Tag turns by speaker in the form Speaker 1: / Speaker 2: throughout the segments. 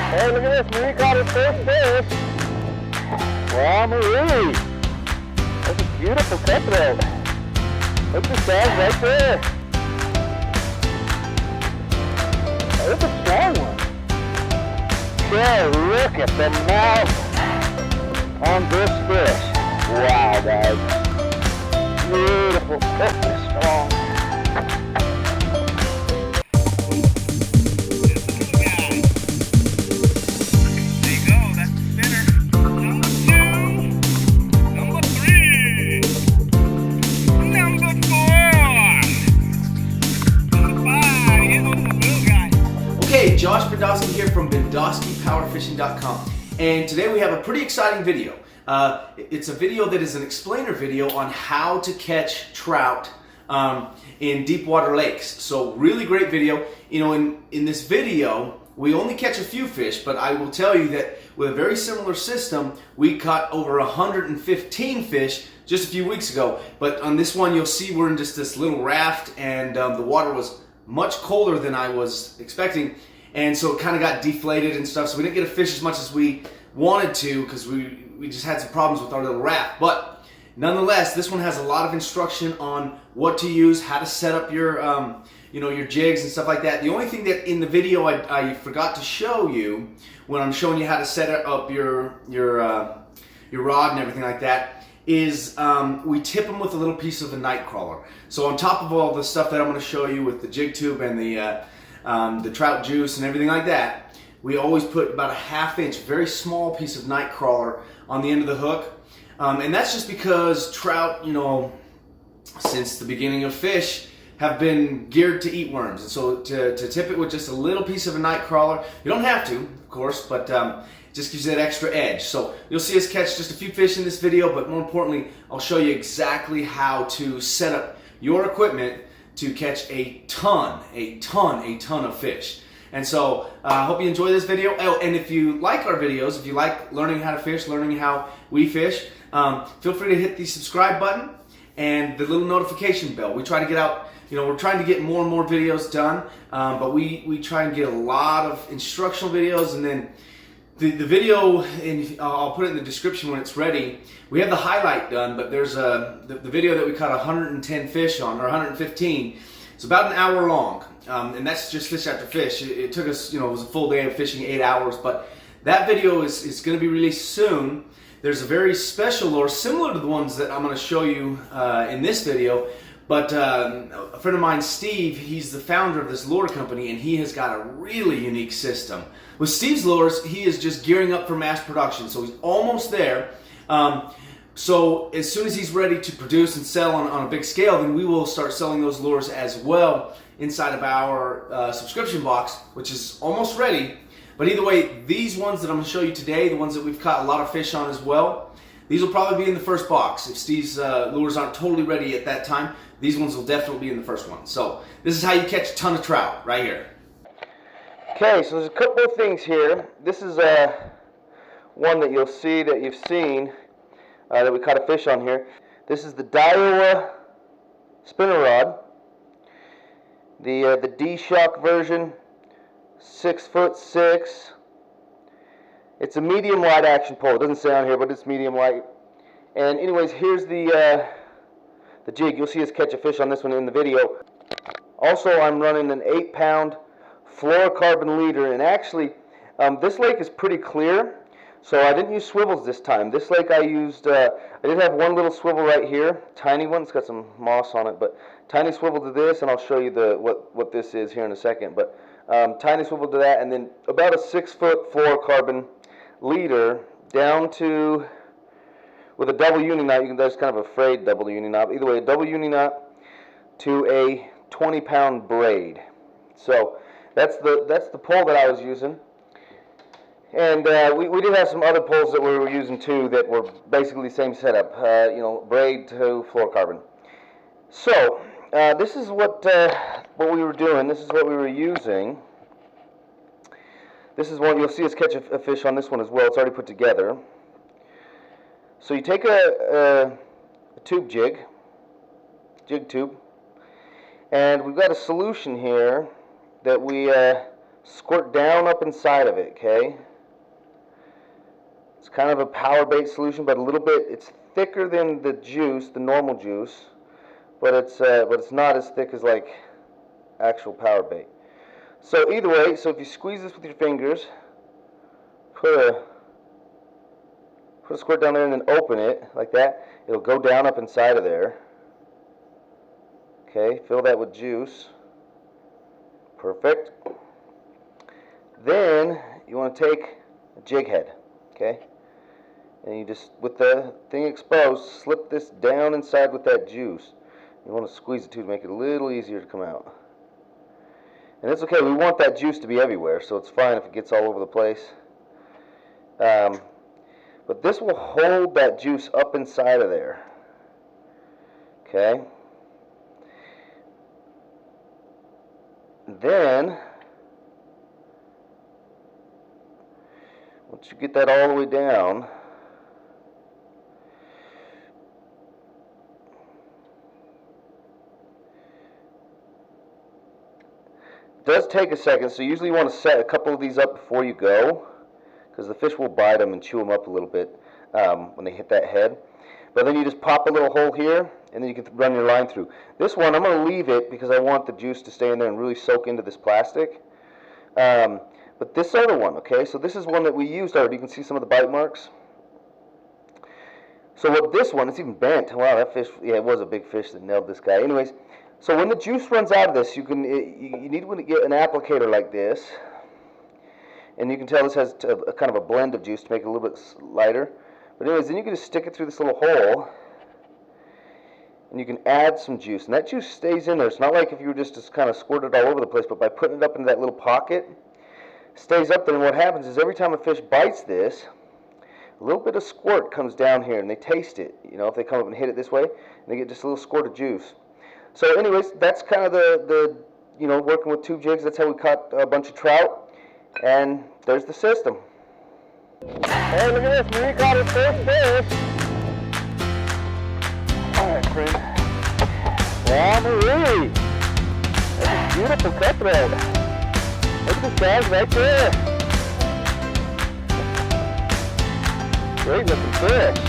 Speaker 1: Hey, look at this. Marie caught her first fish. Wow, Marie. That's a beautiful cutthroat. Look at the size right there. Oh, that's a strong one. Okay, look at the mouth on this fish. Wow, guys. Beautiful. Oh, they're strong.
Speaker 2: Hey, Josh Bendoski here from BendoskiPowerFishing.com, and today we have a pretty exciting video. It's a video that is an explainer video on how to catch trout in deep water lakes. So really great video. You know, in this video we only catch a few fish, but I will tell you that with a very similar system we caught over 115 fish just a few weeks ago. But on this one you'll see we're in just this little raft, and the water was much colder than I was expecting, and so it kind of got deflated and stuff, so we didn't get to fish as much as we wanted to because we just had some problems with our little raft. But nonetheless, this one has a lot of instruction on what to use, how to set up your your jigs and stuff like that. The only thing that in the video I forgot to show you when I'm showing you how to set up your rod and everything like that is we tip them with a little piece of a night crawler. So on top of all the stuff that I'm going to show you with the jig tube and the trout juice and everything like that, we always put about a 1/2 inch, very small piece of night crawler on the end of the hook. And that's just because trout, you know, since the beginning of fish, have been geared to eat worms. And so to tip it with just a little piece of a night crawler, you don't have to, of course, but just gives you that extra edge. So you'll see us catch just a few fish in this video, but more importantly, I'll show you exactly how to set up your equipment to catch a ton of fish. And so I hope you enjoy this video. Oh, and if you like our videos, if you like learning how to fish, learning how we fish, feel free to hit the subscribe button and the little notification bell. We try to get out, you know, we're trying to get more and more videos done, but we try and get a lot of instructional videos, and then the video, and I'll put it in the description when it's ready. We have the highlight done, but there's the video that we caught 110 fish on, or 115. It's about an hour long, and that's just fish after fish. It took us, you know, it was a full day of fishing, 8 hours, but that video is going to be released soon. There's a very special lure, similar to the ones that I'm going to show you in this video, but a friend of mine, Steve, he's the founder of this lure company, and he has got a really unique system. With Steve's lures, he is just gearing up for mass production, so he's almost there. So as soon as he's ready to produce and sell on a big scale, then we will start selling those lures as well inside of our subscription box, which is almost ready. But either way, these ones that I'm going to show you today, the ones that we've caught a lot of fish on as well, these will probably be in the first box. If Steve's lures aren't totally ready at that time, these ones will definitely be in the first one. So this is how you catch a ton of trout right here.
Speaker 1: Okay, so there's a couple of things here. This is one that you'll see that you've seen that we caught a fish on here. This is the Daiwa spinner rod, the D-Shock version, 6'6". It's a medium light action pole. It doesn't say on here, but it's medium light. And anyways, here's the jig. You'll see us catch a fish on this one in the video. Also, I'm running an 8-pound fluorocarbon leader, and actually this lake is pretty clear, so I didn't use swivels this time. This lake I used, I did have one little swivel right here, tiny one. It's got some moss on it, but tiny swivel to this, and I'll show you what this is here in a second. But tiny swivel to that, and then about a 6-foot fluorocarbon leader down to, with a double uni knot. That's kind of a frayed double uni knot. Either way, a double uni knot to a 20-pound braid. So that's the pole that I was using. And we did have some other poles that we were using too that were basically the same setup, you know, braid to fluorocarbon. So this is what we were doing. This is what we were using. This is one, you'll see us catch a fish on this one as well. It's already put together. So you take a tube jig tube, and we've got a solution here that we squirt down up inside of it, okay? It's kind of a power bait solution, but a little bit, it's thicker than the juice, the normal juice, but it's not as thick as like actual power bait. So either way, so if you squeeze this with your fingers, put a squirt down there and then open it like that, it'll go down up inside of there. Okay, fill that with juice. Perfect. Then you want to take a jig head, okay? And you just, with the thing exposed, slip this down inside with that juice. You want to squeeze it too to make it a little easier to come out. And it's okay, we want that juice to be everywhere, so it's fine if it gets all over the place. But this will hold that juice up inside of there. Okay? Then, once you get that all the way down, it does take a second, so usually you want to set a couple of these up before you go, because the fish will bite them and chew them up a little bit when they hit that head. But then you just pop a little hole here, and then you can run your line through. This one, I'm going to leave it because I want the juice to stay in there and really soak into this plastic. But this other one, okay, so this is one that we used already. You can see some of the bite marks. So what this one, it's even bent. Wow, that fish, yeah, it was a big fish that nailed this guy. Anyways, so when the juice runs out of this, you need to get an applicator like this. And you can tell this has a kind of a blend of juice to make it a little bit lighter. But anyways, then you can just stick it through this little hole, and you can add some juice. And that juice stays in there. It's not like if you were just kind of squirted all over the place, but by putting it up into that little pocket, it stays up there. And what happens is every time a fish bites this, a little bit of squirt comes down here, and they taste it. You know, if they come up and hit it this way, and they get just a little squirt of juice. So anyways, that's kind of the you know, working with tube jigs. That's how we caught a bunch of trout. And there's the system. Hey, look at this. Marie caught her first fish. Alright, friend. Wow, Marie. That's a beautiful cutthroat. Look at this guys right there. Great looking fish.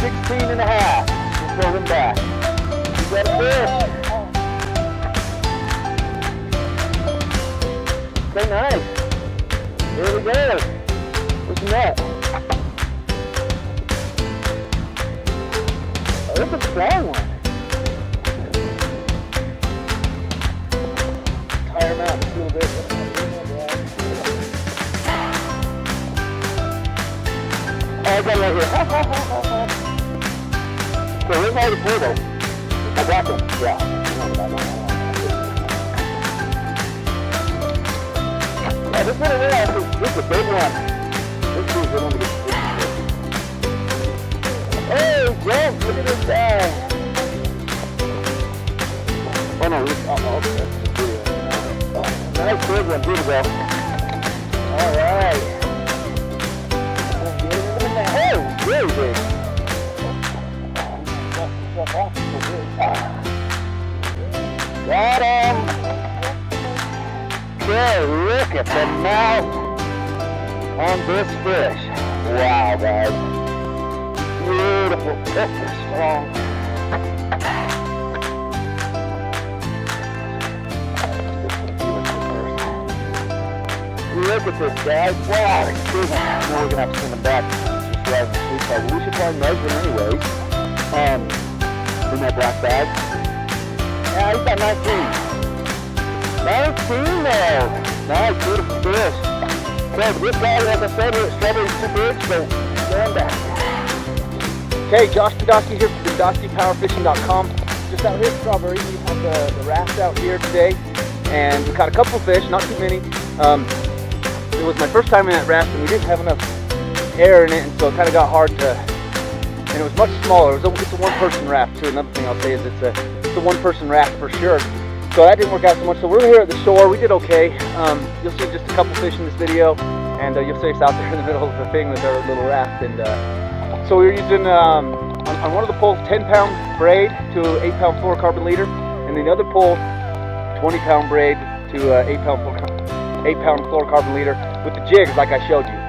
Speaker 1: 16 and a half. Just throw them back. You got a fish. Okay, nice. Here we go. What's the net? Oh, that's a strong one. Tire him out just a little bit. Oh, I got it right here. So where's my recorder? I got them. Yeah. I just want to realize this is a big one. This is a good one to get. Hey, Jeff, look at this guy. Oh no, that's the video. Nice big one, here we go. Alright. Oh, really big. Got him. Okay, look at the mouth on this fish. Wow, guys. Beautiful. This is strong. Look at this, guys. Wow, excuse me. Now we're going to have to send them back. Just driving the sweet bag. We should probably measure them anyways. In that black bag. Yeah, he's got 19. 19 there. Nice, beautiful fish. Okay, this guy, like I said, strawberry's too big, so going back. Okay, Josh Bendoski here from BendoskiPowerFishing.com. Just out here at Strawberry, we have the raft out here today, and we caught a couple of fish, not too many. It was my first time in that raft, and we didn't have enough air in it, and so it kind of got hard to, and it was much smaller. It's a one-person raft, too. Another thing I'll say is it's a one-person raft for sure. So that didn't work out so much. So we're here at the shore. We did okay. You'll see just a couple fish in this video, and you'll see us out there in the middle of the thing with our little raft. And so we were using on one of the poles 10-pound braid to 8-pound fluorocarbon leader, and the other pole 20-pound braid to 8-pound 8-pound fluorocarbon leader with the jigs like I showed you.